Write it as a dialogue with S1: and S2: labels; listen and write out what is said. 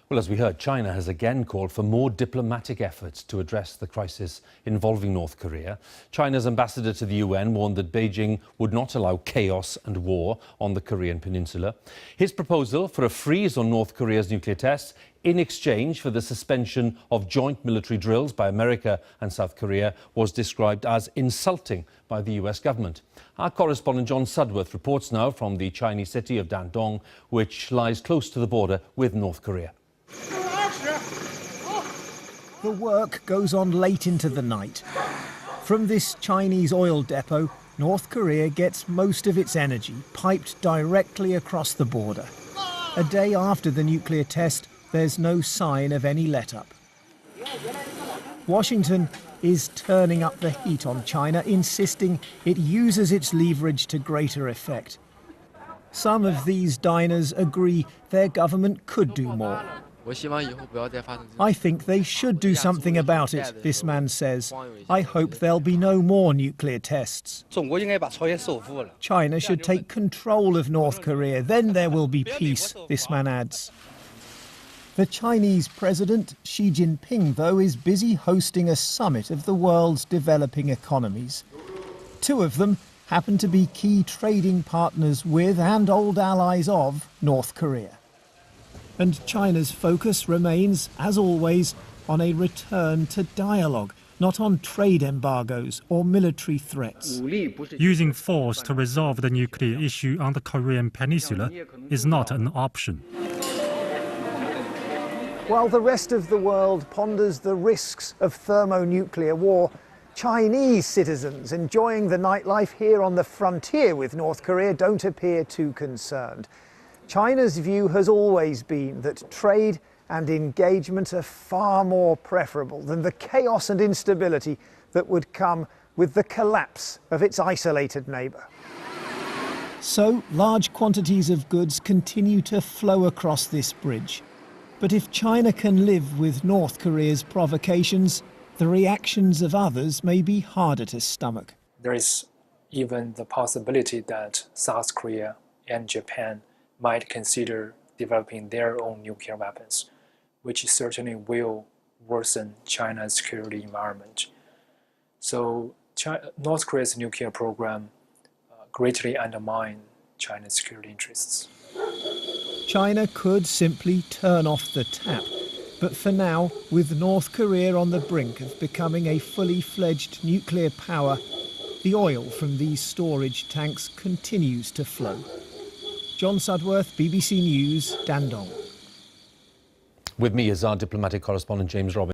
S1: Well, as we heard, China has again called for more diplomatic efforts to address the crisis involving North Korea. China's ambassador to the UN warned that Beijing would not allow chaos and war on the Korean peninsula. His proposal for a freeze on North Korea's nuclear tests in exchange for the suspension of joint military drills by America and South Korea was described as insulting by the US government. Our correspondent John Sudworth reports now from the Chinese city of Dandong, which lies close to the border with North Korea.
S2: The work goes on late into the night. From this Chinese oil depot, North Korea gets most of its energy piped directly across the border. A day after the nuclear test, there's no sign of any let-up. Washington is turning up the heat on China, insisting it uses its leverage to greater effect. Some of these diners agree their government could do more. I think they should do something about it, this man says. I hope there'll be no more nuclear tests. China should take control of North Korea, then there will be peace, this man adds. The Chinese president, Xi Jinping, though, is busy hosting a summit of the world's developing economies. Two of them happen to be key trading partners with and old allies of North Korea. And China's focus remains, as always, on a return to dialogue, not on trade embargoes or military threats.
S3: Using force to resolve the nuclear issue on the Korean peninsula is not an option.
S2: While the rest of the world ponders the risks of thermonuclear war, Chinese citizens enjoying the nightlife here on the frontier with North Korea don't appear too concerned. China's view has always been that trade and engagement are far more preferable than the chaos and instability that would come with the collapse of its isolated neighbour. So large quantities of goods continue to flow across this bridge. But if China can live with North Korea's provocations, the reactions of others may be harder to stomach.
S4: There is even the possibility that South Korea and Japan might consider developing their own nuclear weapons, which certainly will worsen China's security environment. So North Korea's nuclear program greatly undermines China's security interests.
S2: China could simply turn off the tap, but for now, with North Korea on the brink of becoming a fully fledged nuclear power, the oil from these storage tanks continues to flow. John Sudworth, BBC News, Dandong.
S1: With me is our diplomatic correspondent James Robbins.